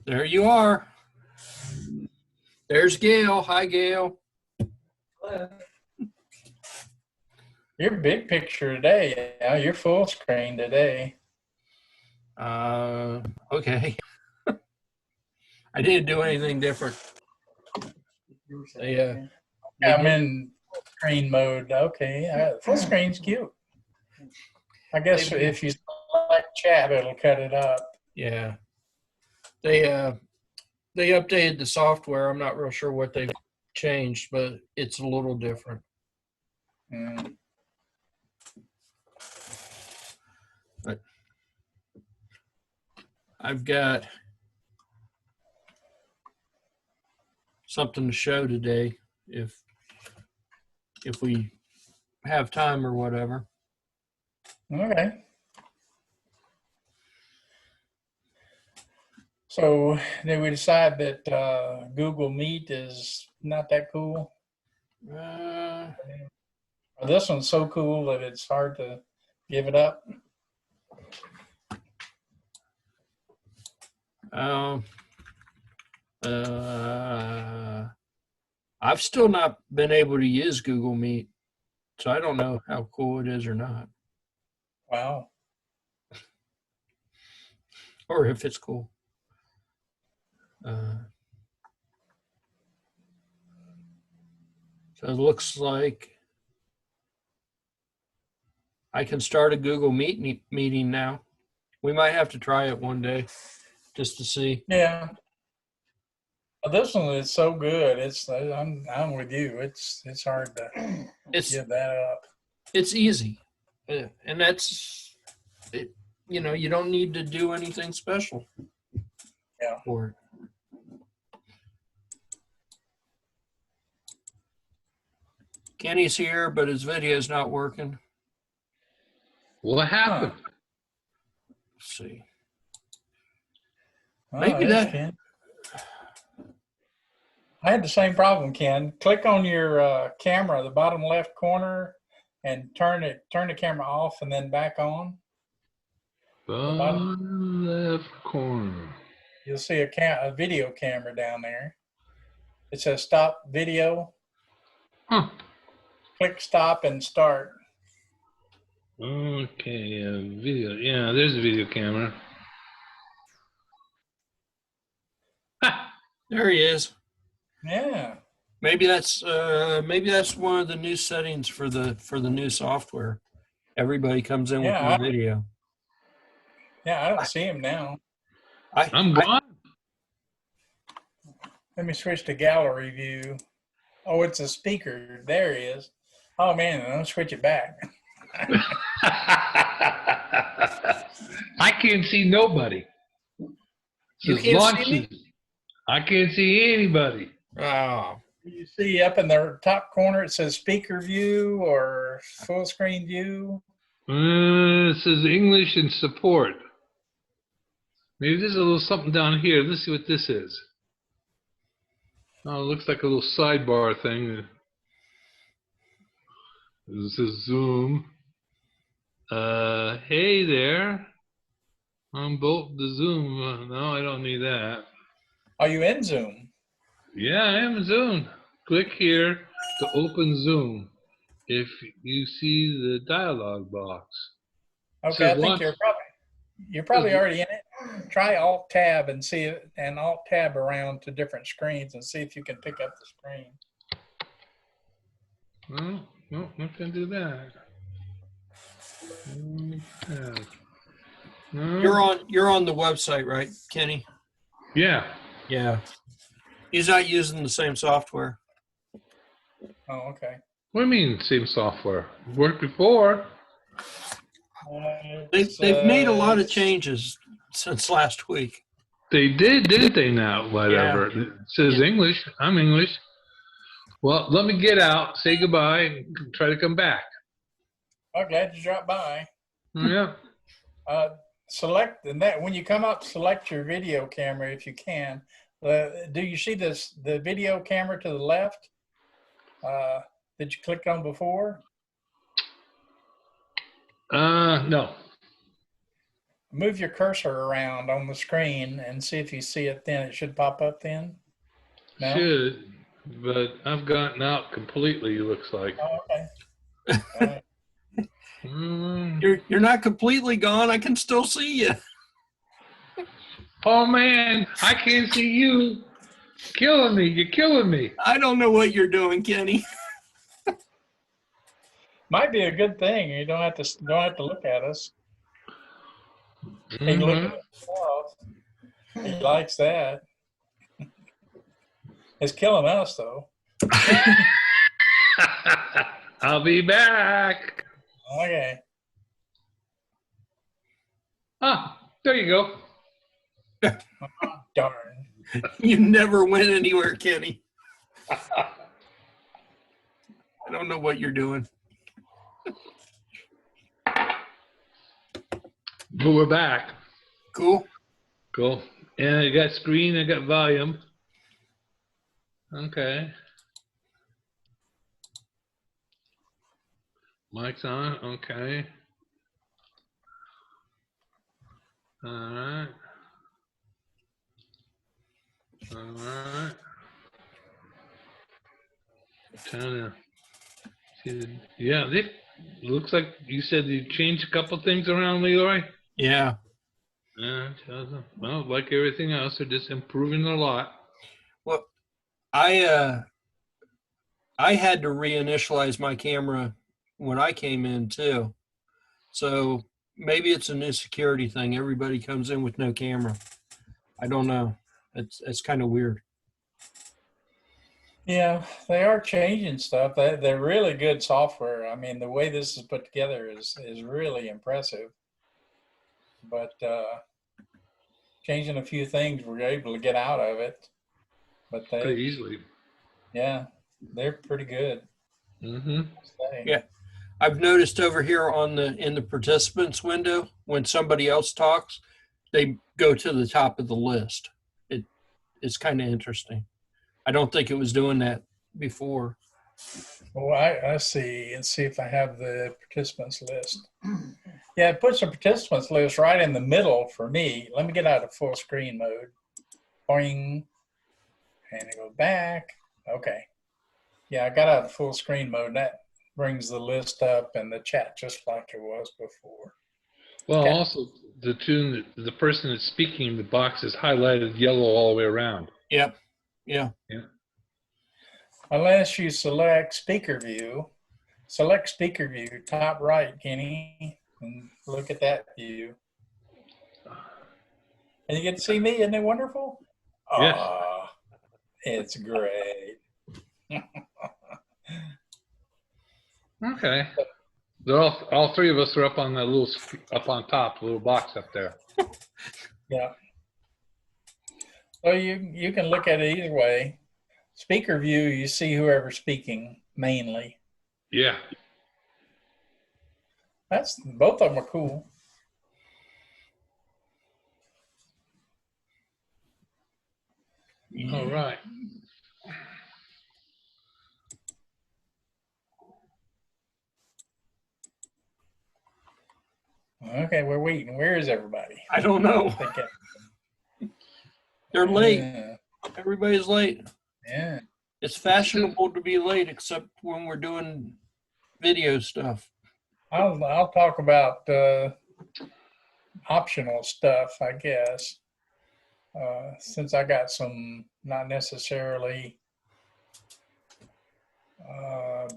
There you are. There's Gail. Hi, Gail. Hello. Your big picture today. Yeah, you're full screen today. Okay. I didn't do anything different. I'm in full screen mode. Okay, full screen's cute. I guess if you select chat, it'll cut it up. Yeah. They updated the software. I'm not real sure what they've changed, but it's a little different. Mm. But I've got something to show today if we have time or whatever. Okay. So did we decide that Google Meet is not that cool? This one's so cool that it's hard to give it up. I've still not been able to use Google Meet, so I don't know how cool it is or not. Wow. Or if it's cool. So it looks like I can start a Google Meet meeting now. We might have to try it one day just to see. Yeah. This one is so good. I'm with you. It's hard to give that up. It's easy, and that's it. You know, you don't need to do anything special. Yeah. For it. Kenny's here, but his video's not working. What happened? Let's see. Oh, Maybe that. Ken. I had the same problem, Ken. Click on your camera, the bottom left corner, and turn the camera off and then back on. Bottom left corner. You'll see a video camera down there. It says stop video. Huh. Click stop and start. Okay, video. Yeah, there's a video camera. Ha! There he is. Yeah. Maybe that's one of the new settings for the new software. Everybody comes in with their video. Yeah, I don't see him now. I'm gone. Let me switch to gallery view. Oh, it's a speaker. There he is. Oh man, I'll switch it back. I can't see nobody. You can't see me? I can't see anybody. Oh, You see up in the top corner, it says speaker view or full screen view. It says English and support. Maybe there's a little something down here. Let's see what this is. Oh, it looks like a little sidebar thing. This is Zoom. Hey there. I'm both the Zoom. No, I don't need that. Are you in Zoom? Yeah, I am Zoom. Click here to open Zoom. If you see the dialog box. Okay, I Says think watch. you're probably already in it. Try Alt Tab and see it, and Alt Tab around to different screens and see if you can pick up the screen. No, no, not gonna do that. Okay. No. you're on the website, right, Kenny? Yeah. Yeah. He's not using the same software. Oh, okay. What do you mean same software? Worked before. They've made a lot of changes since last week. They did, didn't they now? Whatever. Yeah. It says Yeah. English. I'm English. Well, let me get out, say goodbye, try to come back. I'm glad you dropped by. Yeah. Select, and that when you come up, select your video camera if you can. Do you see the video camera to the left? Did you click on before? No. Move your cursor around on the screen and see if you see it then. It should pop up then. No? Should, but I've gotten out completely, it looks like. Oh, okay. All right. You're not completely gone. I can still see you. Oh man, I can't see you. Killing me. You're killing me. I don't know what you're doing, Kenny. Might be a good thing. You don't have to look at us. He can look at himself. He likes that. It's killing us though. I'll be back. Okay. Ah, there you go. Darn. You never went anywhere, Kenny. I don't know what you're doing. But we're back. Cool. Cool. And I got screen, I got volume. Okay. Mic's on, okay. All right. All right. Trying to see. Yeah, they looks like you said you changed a couple things around, Leroy. Yeah. Yeah, well, like everything else, they're just improving a lot. Well, I had to reinitialize my camera when I came in too. So maybe it's a new security thing. Everybody comes in with no camera. I don't know. It's kind of weird. Yeah, they are changing stuff. They're really good software. I mean, the way this is put together is really impressive. But changing a few things, we're able to get out of it. But Pretty easily. Yeah, they're pretty good. Mm-hmm. Yeah. I've noticed over here in the participants window, when somebody else talks, they go to the top of the list. It's kind of interesting. I don't think it was doing that before. Well, I see. Let's see if I have the participants list. Yeah, it puts the participants list right in the middle for me. Let me get out of full screen mode. Boing. And it goes back. Okay. Yeah, I got out of full screen mode. That brings the list up and the chat just like it was before. Well, Okay. also the person that's speaking, the box is highlighted yellow all the way around. Yep. Yeah. Yeah. Unless you select speaker view, top right, Kenny, and look at that view. And you get to see me. Isn't it wonderful? Yes. It's great. Okay. They're all three of us are up on that up on top, the little box up there. Yeah. So you can look at it either way. speaker view, you see whoever's speaking mainly. Yeah. Both of them are cool. All right. Okay, we're waiting. Where is everybody? I don't know. They're late. Yeah. Everybody's late. Yeah. It's fashionable to be late, except when we're doing video stuff. I'll talk about optional stuff, I guess, since I got some not necessarily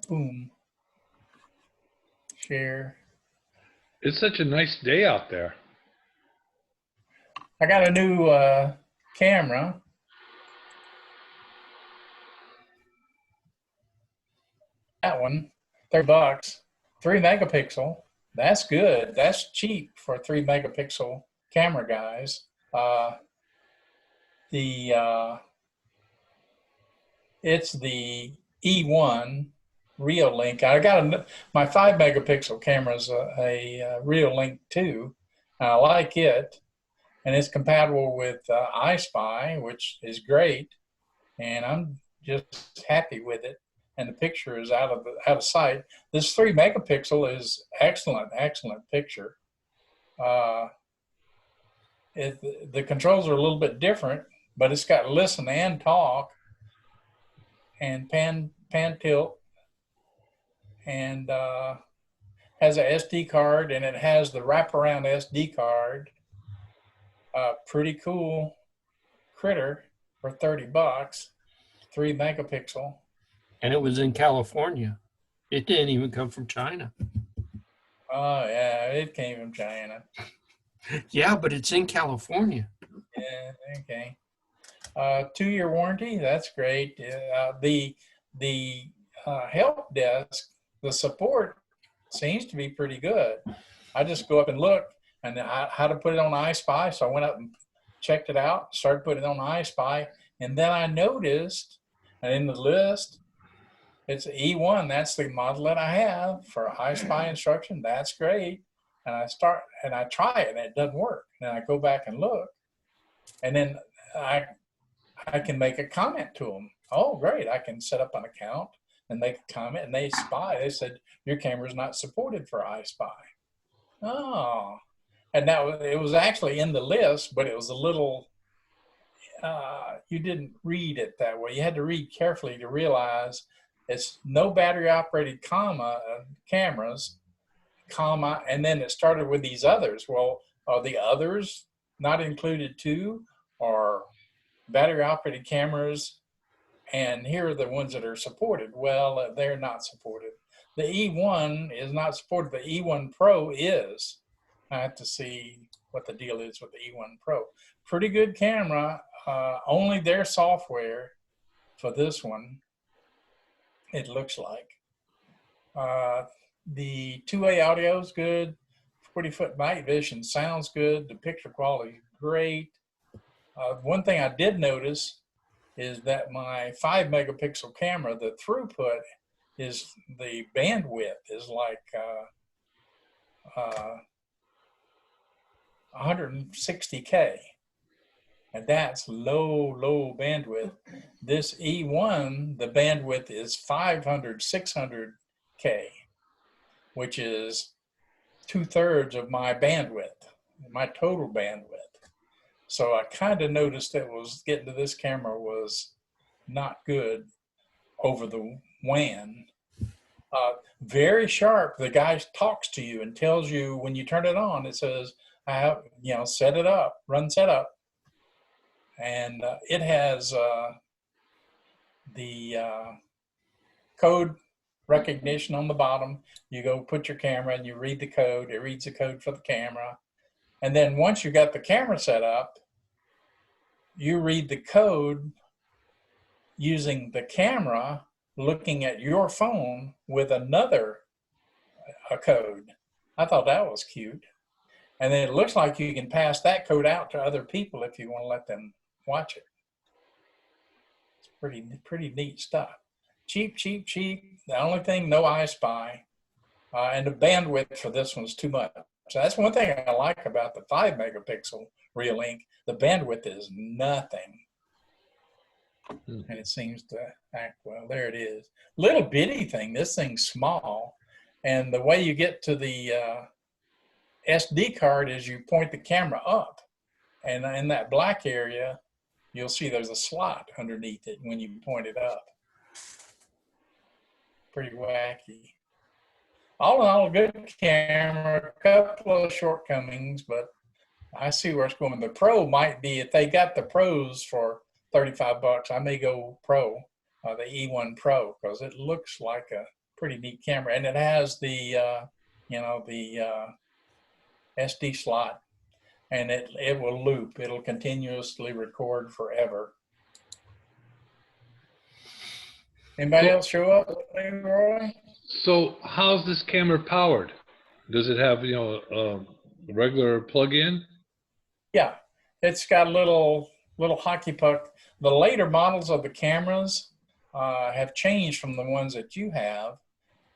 boom share. It's such a nice day out there. I got a new camera. That one, $30, 3 megapixel. That's good. That's cheap for a 3 megapixel camera, guys. It's the E1 Real Link. I got my 5 megapixel camera is a Real Link 2. I like it, and it's compatible with iSpy, which is great, and I'm just happy with it. And the picture is out of sight. This 3 megapixel is excellent picture. The controls are a little bit different, but it's got listen and talk, and pan tilt, and has a SD card, and it has the wraparound SD card. Pretty cool critter for $30, 3 megapixel. And it was in California. It didn't even come from China. Oh yeah, it came from China. Yeah, but it's in California. Yeah, okay. 2-year warranty, that's great. The help desk, the support seems to be pretty good. I just go up and look, and how to put it on iSpy. So I went up and checked it out, started putting it on iSpy, and then I noticed, and in the list, it's E1. That's the model that I have for iSpy instruction. That's great. And I try it, and it doesn't work. And I go back and look, and then I can make a comment to them. Oh, great. I can set up an account and make a comment, and they said, your camera is not supported for iSpy. Oh, and now it was actually in the list, but it was a little, you didn't read it that way. You had to read carefully to realize it's no battery operated cameras, comma, and then it started with these others. Well, are the others not included too, or battery operated cameras? And here are the ones that are supported. Well, they're not supported. The E1 is not supported. The E1 Pro is. I have to see what the deal is with the E1 Pro. Pretty good camera. Only their software for this one, it looks like. The 2A audio is good. 40-foot night vision sounds good. The picture quality is great. One thing I did notice is that my 5 megapixel camera, the throughput is, the bandwidth is like 160K. And that's low bandwidth. This E1, the bandwidth is 500, 600K, which is 2/3 of my bandwidth, my total bandwidth. So I kind of noticed that getting to this camera was not good over the WAN. Very sharp. The guy talks to you and tells you when you turn it on, it says, I have, set it up, run setup. And it has the code recognition on the bottom. You go put your camera and you read the code. It reads the code for the camera. And then once you got the camera set up, you read the code using the camera, looking at your phone with another code. I thought that was cute. And then it looks like you can pass that code out to other people if you want to let them watch it. It's Pretty neat stuff. Cheap. The only thing, no iSpy. And the bandwidth for this one's too much. So that's one thing I like about the 5 megapixel real link. The bandwidth is nothing. And it seems to act well. There it is. Little bitty thing. This thing's small. And the way you get to the SD card is you point the camera up. And in that black area, you'll see there's a slot underneath it when you point it up. Pretty wacky. All in all, a good camera, a couple of shortcomings, but I see where it's going. The Pro might be, if they got the Pros for $35, I may go Pro, the E1 Pro, because it looks like a pretty neat camera. And it has the, SD slot, and it will loop. It'll continuously record forever. Anybody else show up, Leroy? So how's this camera powered? Does it have, a regular plug-in? Yeah, it's got a little hockey puck. The later models of the cameras have changed from the ones that you have.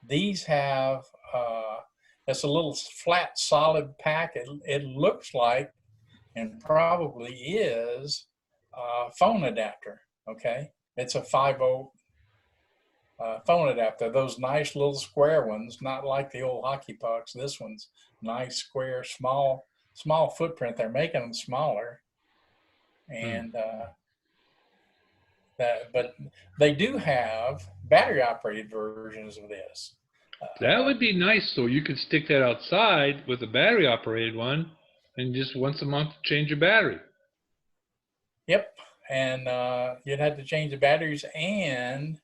These have, it's a little flat, solid pack. It looks like, and probably is, a phone adapter, okay? It's a 5-volt phone adapter. Those nice little square ones, not like the old hockey pucks. This one's nice, square, small footprint. They're making them smaller. And but they do have battery operated versions of this. That would be nice, so you could stick that outside with a battery operated one and just once a month change your battery. Yep. And you'd have to change the batteries, and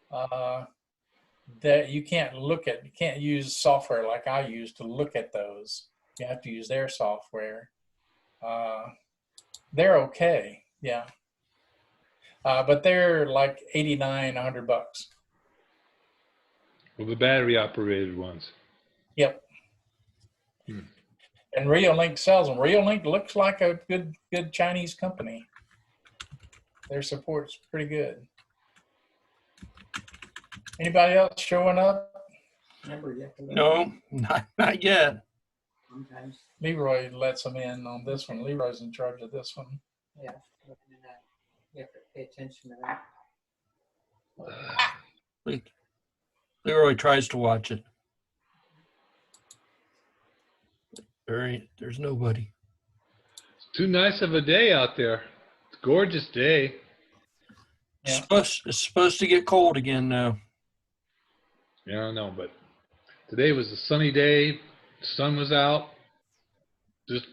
that you can't use software like I use to look at those. You have to use their software. They're okay, yeah. But they're like $89, $100. Well, the battery operated ones. Yep. And Reolink sells them. Reolink looks like a good Chinese company. Their support's pretty good. Anybody else showing up? No, not yet. Sometimes, Leroy lets them in on this one. Leroy's in charge of this one. yeah, looking at that, you have to pay attention to that. Leroy tries to watch it. There's nobody. It's too nice of a day out there. It's a gorgeous day. Yeah. It's supposed to get cold again now. Yeah, I know, but today was a sunny day. The sun was out. Just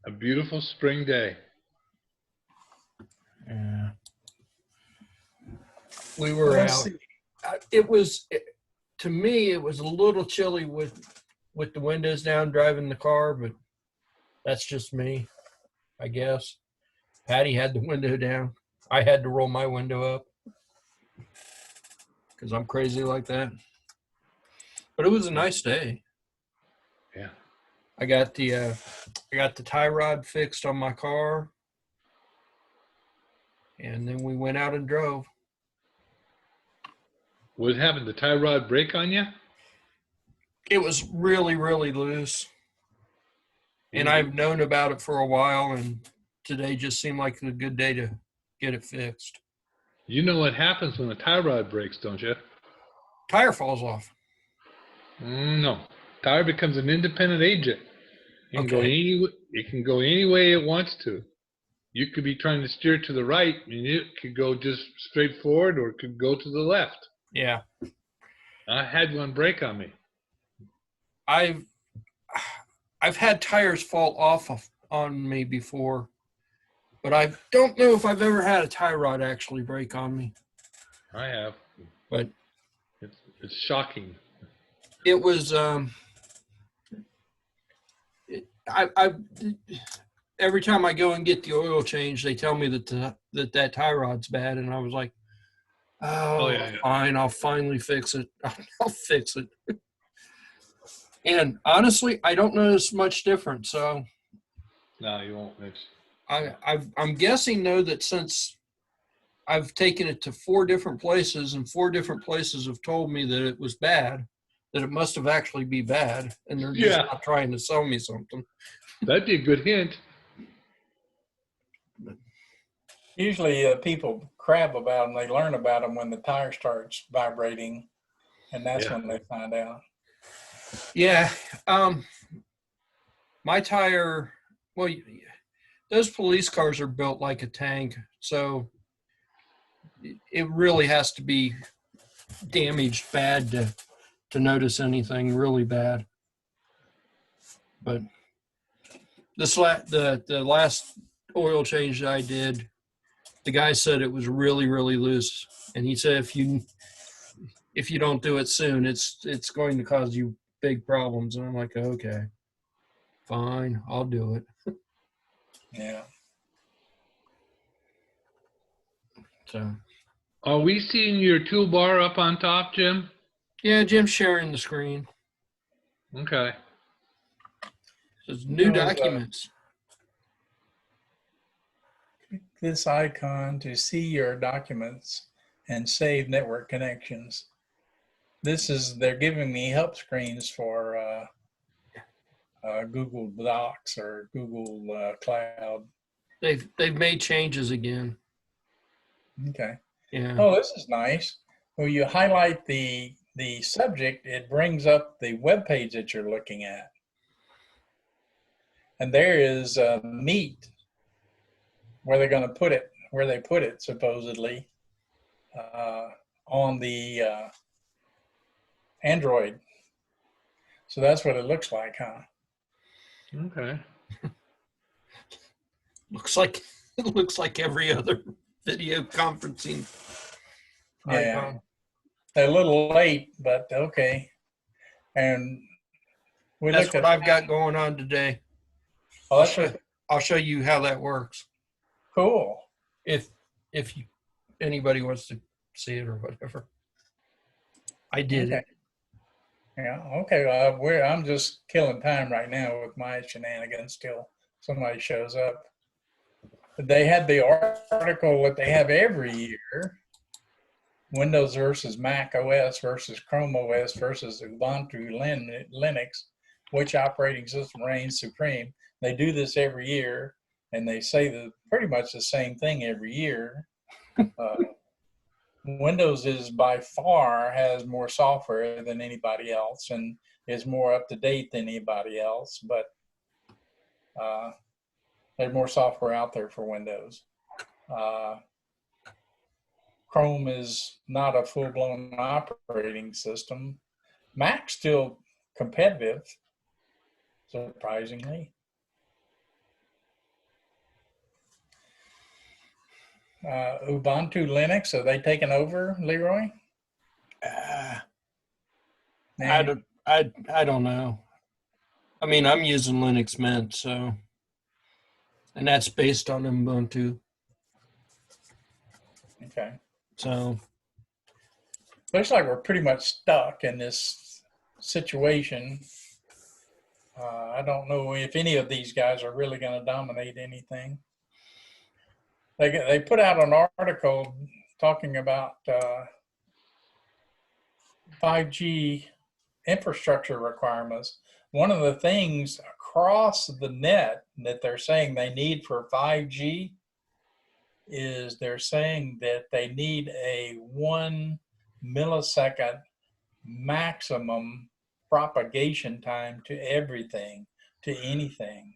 a beautiful spring day. Yeah. We were Let's out. see. To me, it was a little chilly with the windows down driving the car, but that's just me, I guess. Patty had the window down. I had to roll my window up because I'm crazy like that. But it was a nice day. Yeah. I got the tie rod fixed on my car, and then we went out and drove. What happened? The tie rod break on you? It was really, really loose, and I've known about it for a while, and today just seemed like a good day to get it fixed. You know what happens when a tie rod breaks, don't you? Tire falls off. No. Tire becomes an independent agent. It can go any way it wants to. You could be trying to steer to the right, and it could go just straight forward, or it could go to the left. Yeah. I had one break on me. I've had tires fall off on me before, but I don't know if I've ever had a tie rod actually break on me. I have. But it's shocking. it was every time I go and get the oil change, they tell me that tie rod's bad, and I was like, yeah. Fine, I'll finally fix it. I'll fix it. And honestly, I don't notice much difference. So no, you won't, Mitch. I'm guessing though that since I've taken it to 4 different places, and 4 different places have told me that it was bad, that it must have actually be bad, and they're just Yeah. not trying to sell me something. That'd be a good hint. Usually people crab about them. They learn about them when the tire starts vibrating, and that's Yeah. when they find out. Yeah. My tire, well, those police cars are built like a tank, so it really has to be damaged bad to notice anything really bad. But the last oil change that I did, the guy said it was really, really loose, and he said if you don't do it soon, it's going to cause you big problems. And I'm like, okay, fine, I'll do it. Yeah. So Are we seeing your toolbar up on top, Jim? yeah, Jim's sharing the screen. Okay. It says new Well, documents. this icon to see your documents and save network connections. They're giving me help screens for Google Docs or Google Cloud. They've made changes again. Okay. Yeah. Oh, this is nice. When you highlight the subject, it brings up the web page that you're looking at. And there is Meet, where they're going to put it, where they put it supposedly on the Android. So that's what it looks like, huh? Okay. It looks like every other video conferencing Yeah. icon. They're a little late, but okay. And we That's looked what at I've got going on today. Oh, that's I'll show you how that works cool. if anybody wants to see it or whatever. I did Okay. it. Yeah. Okay. I'm just killing time right now with my shenanigans till somebody shows up. They had the article that they have every year: Windows versus Mac OS versus Chrome OS versus Ubuntu Linux. Which operating system reigns supreme? They do this every year, and they say pretty much the same thing every year. Windows is by far has more software than anybody else and is more up to date than anybody else, but there's more software out there for Windows. Chrome is not a full-blown operating system. Mac's still competitive, surprisingly. Ubuntu Linux, are they taking over, Leroy? I don't know. I mean, I'm using Linux Mint, so, and that's based on Ubuntu. Okay. So Looks like we're pretty much stuck in this situation. I don't know if any of these guys are really going to dominate anything. They put out an article talking about 5G infrastructure requirements. One of the things across the net that they're saying they need for 5G is they're saying that they need a 1 millisecond maximum propagation time to everything, to anything.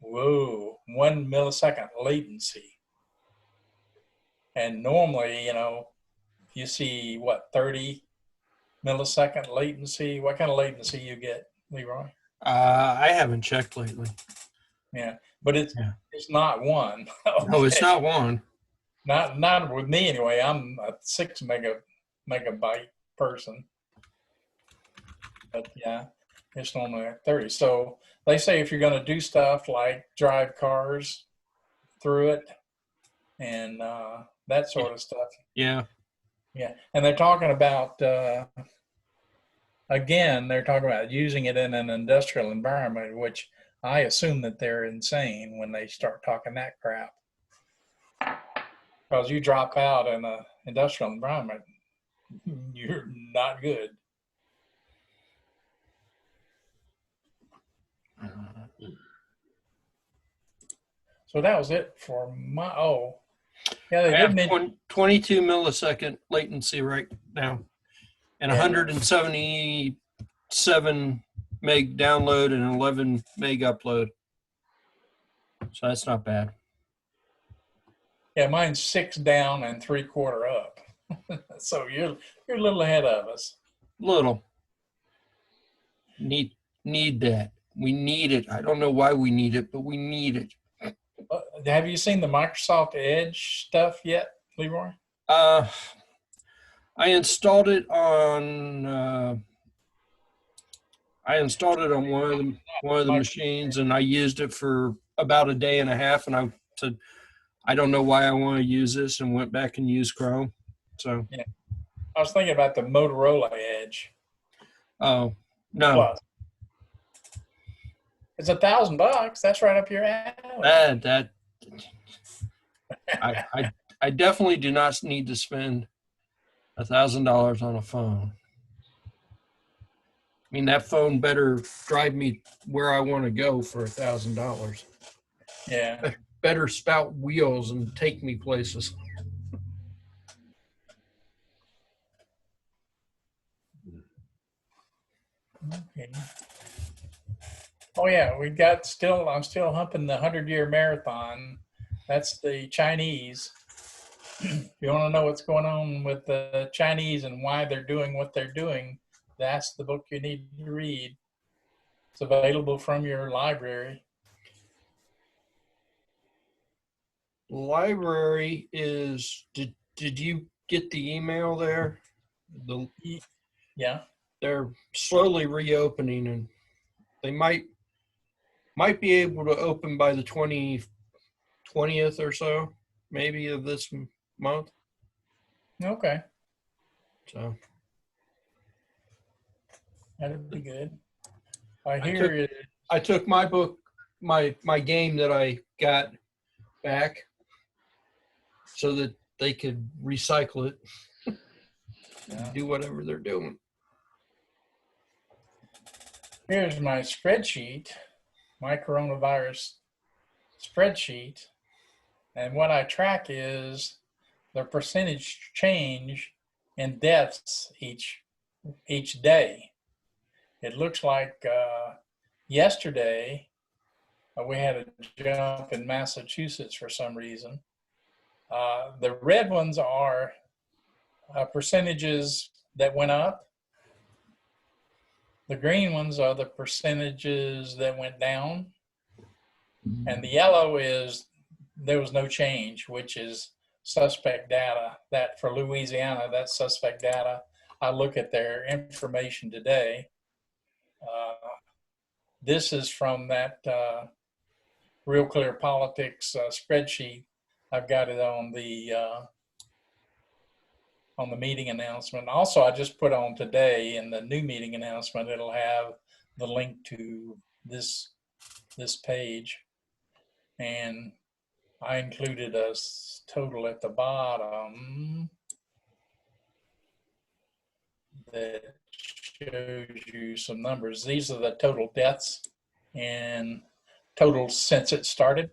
Whoa, 1 millisecond latency. And normally, you see what, 30 millisecond latency? What kind of latency you get, Leroy? I haven't checked lately. Yeah, but it's not 1. No, it's not 1. Not with me anyway. I'm a 6 megabyte person. But yeah, it's normally at 30. So they say if you're going to do stuff like drive cars through it and that sort of stuff. Yeah. Yeah. And they're talking about, again, they're talking about using it in an industrial environment, which I assume that they're insane when they start talking that crap. Because you drop out in an industrial environment, you're not good. So that was it for my, yeah, they I did have mention, 22 millisecond latency right now, and Yeah. 177 meg download and 11 meg upload. So that's not bad. yeah, mine's 6 down and 3/4 up. So you're a little ahead of us. Little. Need that. We need it. I don't know why we need it, but we need it. Have you seen the Microsoft Edge stuff yet, Leroy? I installed it on one of the machines, and I used it for about a day and a half, and I said, I don't know why I want to use this, and went back and used Chrome. So I was thinking about the Motorola Edge. oh no. Plus, it's $1,000. That's right up your alley. I definitely do not need to spend $1,000 on a phone. I mean, that phone better drive me where I want to go for $1,000. Yeah. Better spout wheels and take me places. Okay. Oh yeah, I'm still humping the 100-year marathon. That's the Chinese. If you want to know what's going on with the Chinese and why they're doing what they're doing, that's the book you need to read. It's available from your library. Library is, did you get the email there? Yeah. They're slowly reopening, and they might be able to open by the 20th or so, maybe, of this month. Okay. So That'd be good. I took my book, my game that I got back so that they could recycle it, do whatever they're doing. Here's my spreadsheet, my coronavirus spreadsheet. And what I track is the percentage change in deaths each day. It looks like yesterday we had a jump in Massachusetts for some reason. The red ones are percentages that went up. The green ones are the percentages that went down. And the yellow is there was no change, which is suspect data. That for Louisiana, that's suspect data. I look at their information today. This is from that Real Clear Politics spreadsheet. I've got it on the meeting announcement. Also, I just put on today in the new meeting announcement, it'll have the link to this page. And I included a total at the bottom that shows you some numbers. These are the total deaths and total since it started.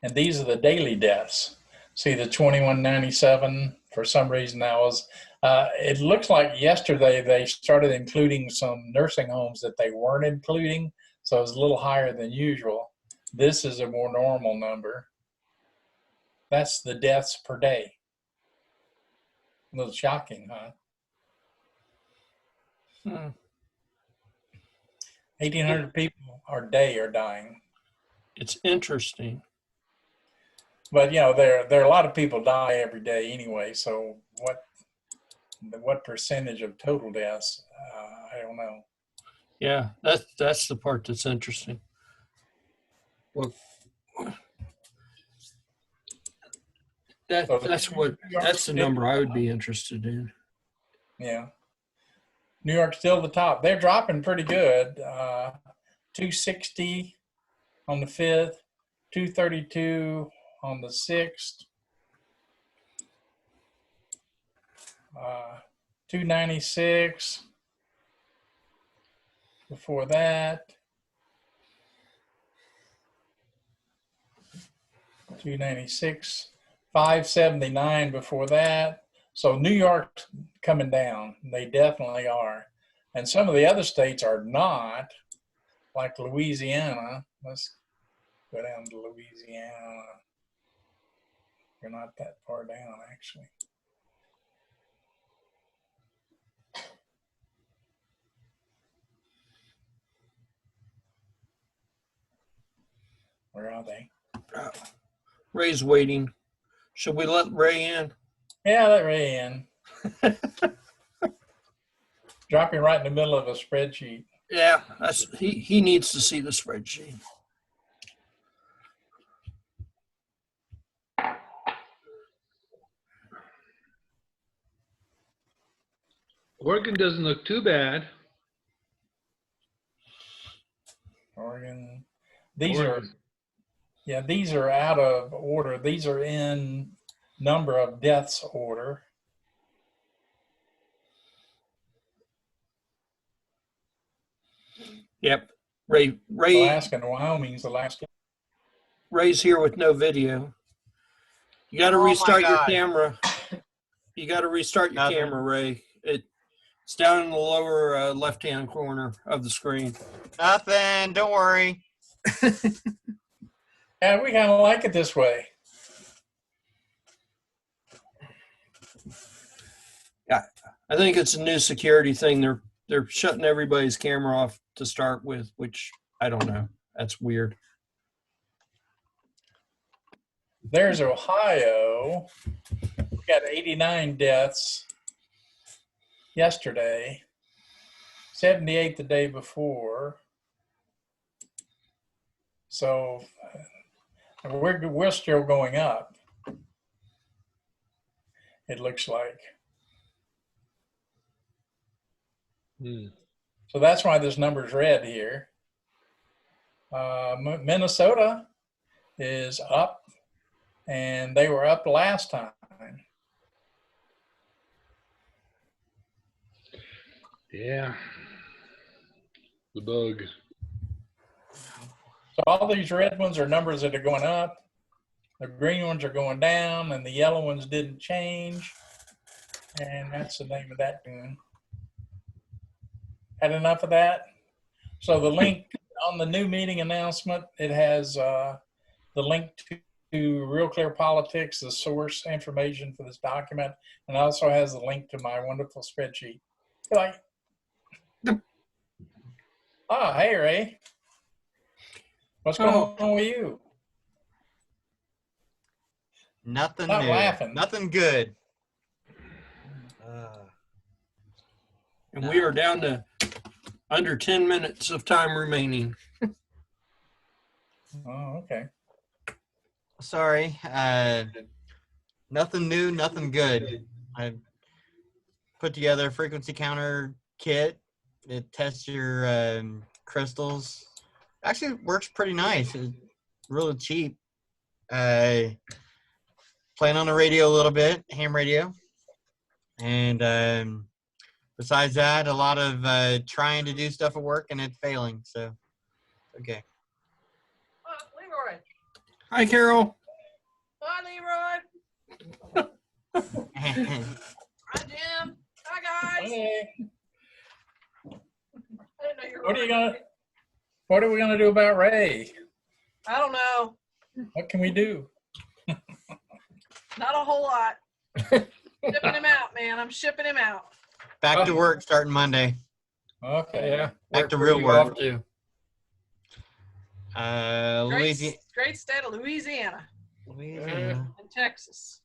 And these are the daily deaths. See the 2197, for some reason that was, it looks like yesterday they started including some nursing homes that they weren't including. So it was a little higher than usual. This is a more normal number. That's the deaths per day. A little shocking, huh? 1,800 people a day are dying. It's interesting. But there are a lot of people die every day anyway. So what percentage of total deaths? I don't know. Yeah, that's the part that's interesting. Well, that's the number I would be interested in. Yeah. New York's still the top. They're dropping pretty good. 260 on the 5th, 232 on the 6th, 296. Before that, 296, 579 before that. So New York's coming down. They definitely are. And some of the other states are not, like Louisiana. Let's go down to Louisiana. We're not that far down, actually. Where are they? Ray's waiting. Should we let Ray in? Yeah, let Ray in. Drop him right in the middle of a spreadsheet. Yeah, he needs to see the spreadsheet. Oregon doesn't look too bad. Oregon. These are out of order. These are in number of deaths order. Yep. Ray Alaska and Wyoming's the last. Ray's here with no video. You got to restart your camera. You got to restart your camera, Ray. It's down in the lower left-hand corner of the screen. Nothing. Don't worry. Yeah, we kind of like it this way. Yeah, I think it's a new security thing. They're shutting everybody's camera off to start with, which I don't know. That's weird. There's Ohio. We got 89 deaths yesterday, 78 the day before. So we're still going up. It looks like. So that's why this number's red here. Minnesota is up, and they were up last time. Yeah. The bug. So all these red ones are numbers that are going up. The green ones are going down, and the yellow ones didn't change. And that's the name of that tune. Had enough of that? So the link on the new meeting announcement, it has the link to Real Clear Politics, the source information for this document, and also has the link to my wonderful spreadsheet. You're like, oh, hey, Ray. What's going on with you? Nothing Not new. laughing. Nothing good. And we are down to under 10 minutes of time remaining. Oh, okay. Sorry. Nothing new, nothing good. I put together a frequency counter kit. It tests your crystals. Actually, it works pretty nice. It's really cheap. Playing on the radio a little bit, ham radio. And besides that, a lot of trying to do stuff at work and it's failing. So, okay. Leroy. Hi, Carol. Hi, Leroy. Hi, Jim. Hi, guys. Hey, I didn't know you were what are we gonna do about Ray? I don't know. What can we do? Not a whole lot. Shipping him out, man. I'm shipping him out. Back to work starting Monday. Okay. Yeah. Back to Where real you work. off to? Louisiana. Great state of Louisiana Louisiana. and Texas.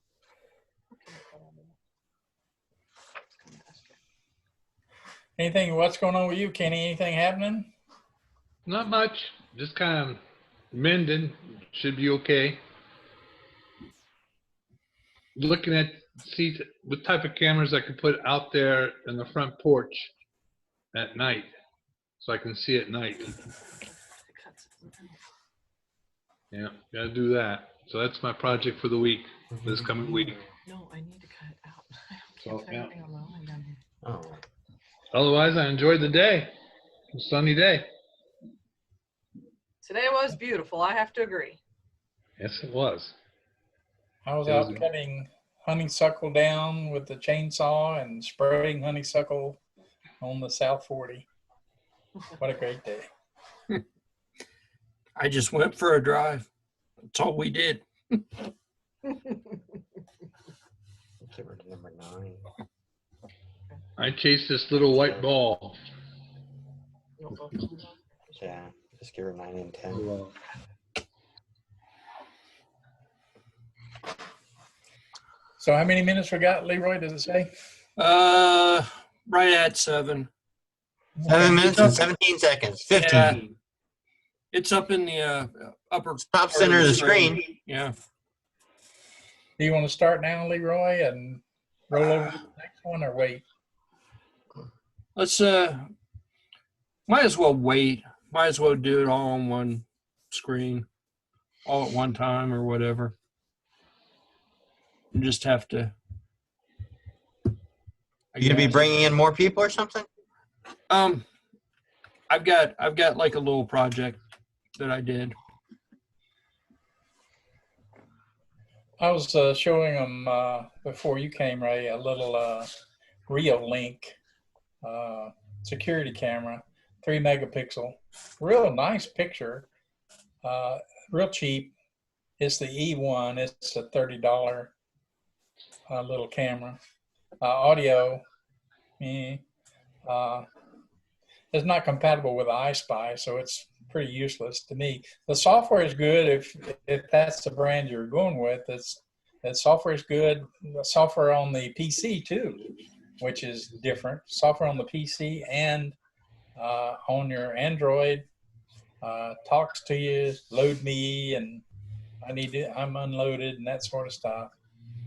Anything? What's going on with you, Kenny? Anything happening? Not much. Just kind of mending. Should be okay. Looking at see what type of cameras I can put out there in the front porch at night, so I can see at night. Yeah, gotta do that. So that's my project for the week, this coming week. No, I need to cut it out. I don't So, yeah. Everything on the line down here. Oh. Otherwise, I enjoyed the day. A sunny day. Today was beautiful. I have to agree. Yes, it was. I was It was- out cutting honeysuckle down with the chainsaw and spraying honeysuckle on the South 40. What a great day. I just went for a drive. That's all we did. Okay, we're to number 9. I chased this little white ball. Yeah, just give her 9 and 10. Well, So how many minutes we got, Leroy, does it say? Right at 7. 7 minutes and 17 seconds. 15. Yeah. It's up in the upper Top center of the screen. Yeah. Do you want to start now, Leroy, and roll over to the next one, or wait? Let's might as well wait. Might as well do it all on one screen, all at one time or whatever. You just have to. You gonna be bringing in more people or something? I've got like a little project that I did. I was showing them before you came, Ray, a little Reolink security camera, 3 megapixel, real nice picture, real cheap. It's the E1. It's a $30 little camera. Audio, it's not compatible with iSpy, so it's pretty useless to me. The software is good if that's the brand you're going with. That software is good. The software on the PC too, which is different. Software on the PC and on your Android talks to you, load me, and I'm unloaded and that sort of stuff.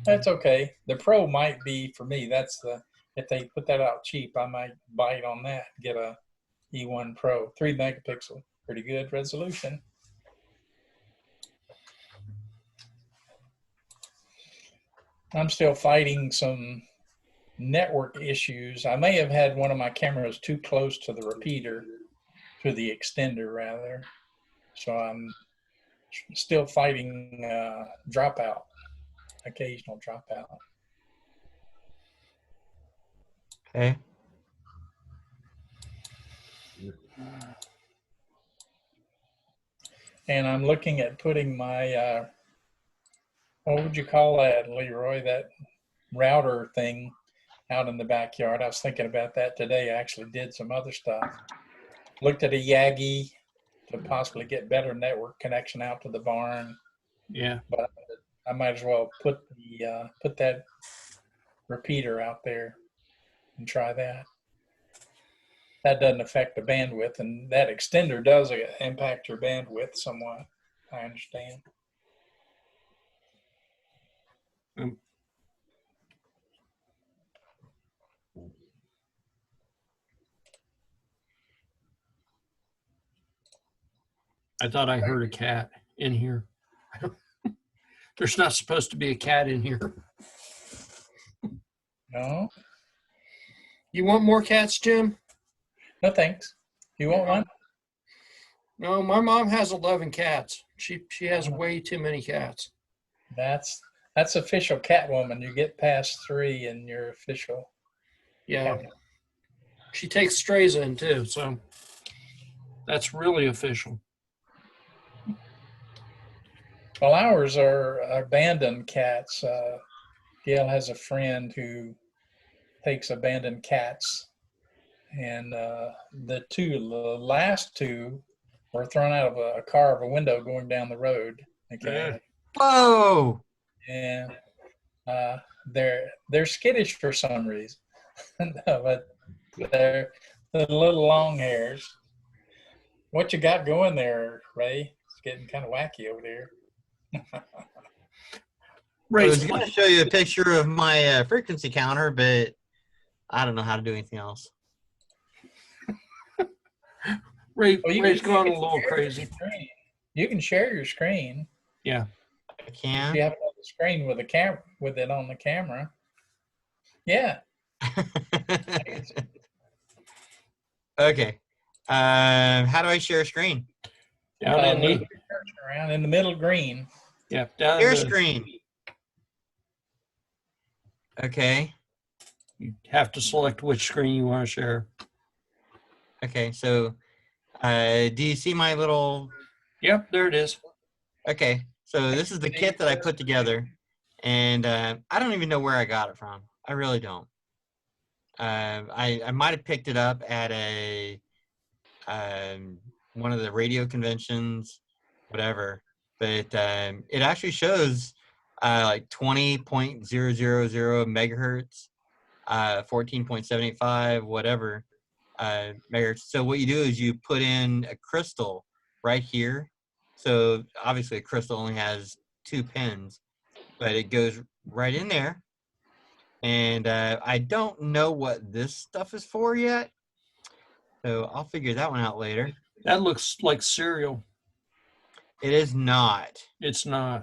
That's okay. The Pro might be for me. If they put that out cheap, I might bite on that. Get a E1 Pro, 3 megapixel, pretty good resolution. I'm still fighting some network issues. I may have had one of my cameras too close to the repeater, to the extender rather. So I'm still fighting dropout, occasional dropout. Okay. And I'm looking at putting my, what would you call that, Leroy, that router thing out in the backyard. I was thinking about that today. I actually did some other stuff. Looked at a Yagi to possibly get better network connection out to the barn. Yeah. But I might as well put that repeater out there and try that. That doesn't affect the bandwidth, and that extender does impact your bandwidth somewhat, I understand. I thought I heard a cat in here. There's not supposed to be a cat in here. No, You want more cats, Jim? no thanks. You want one? No, my mom has 11 cats. She has way too many cats. That's official Catwoman. You get past 3 and you're official. Yeah. She takes strays in too, so that's really official. Well, ours are abandoned cats. Gail has a friend who takes abandoned cats, and the last two were thrown out of a car of a window going down the road. Okay. Whoa! Yeah. They're skittish for some reason, but they're the little long hairs. What you got going there, Ray? It's getting kind of wacky over there. I Ray, was going to show you a picture of my frequency counter, but I don't know how to do anything else. Ray's gone a little crazy. You can share your screen. Yeah. I can. You have another screen with a camera, with it on the camera. Yeah. Okay. How do I share screen? Down in Move the, your cursor around in the middle green. yeah, down Share the, screen. Okay. you have to select which screen you want to share. Okay. So, do you see my little? Yep, there it is. Okay. So this is the kit that I put together, and I don't even know where I got it from. I really don't. I might have picked it up at a one of the radio conventions, whatever. But it actually shows like 20.000 megahertz, 14.785, whatever megahertz. So what you do is you put in a crystal right here. So obviously a crystal only has 2 pins, but it goes right in there. And I don't know what this stuff is for yet. So I'll figure that one out later. That looks like cereal. It is not. It's not.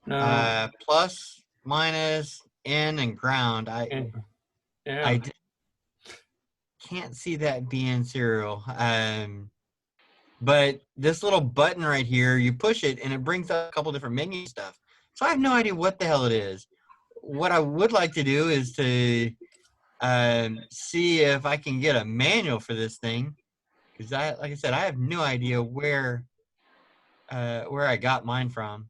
No. Plus, minus, in, and ground. Yeah. I can't see that being serial. But this little button right here, you push it and it brings up a couple different menu stuff. So I have no idea what the hell it is. What I would like to do is to see if I can get a manual for this thing, because like I said, I have no idea where I got mine from.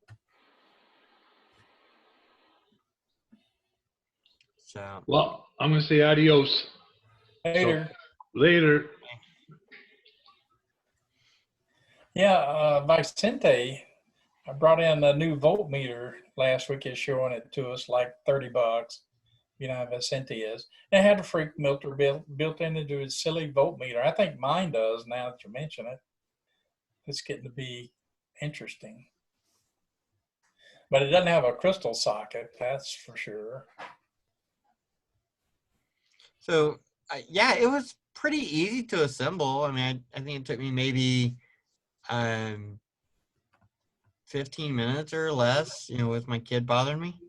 So Well, I'm gonna say adios. Later. Later. Yeah, Vicente, I brought in a new voltmeter last week. It's showing it to us like $30. You know how Vicente is. It had a freak filter built into its silly voltmeter. I think mine does now that you mention it. It's getting to be interesting. But it doesn't have a crystal socket, that's for sure. So yeah, it was pretty easy to assemble. I mean, I think it took me maybe 15 minutes or less, with my kid bothering me.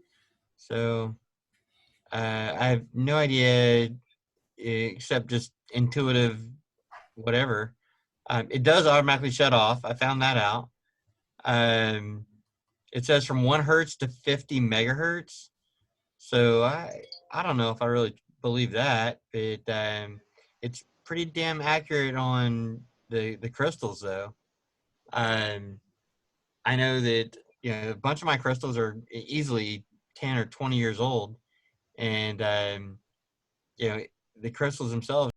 So I have no idea except just intuitive whatever. It does automatically shut off. I found that out. It says from 1 hertz to 50 megahertz. So I don't know if I really believe that, but it's pretty damn accurate on the crystals though. I know that a bunch of my crystals are easily 10 or 20 years old, and the crystals themselves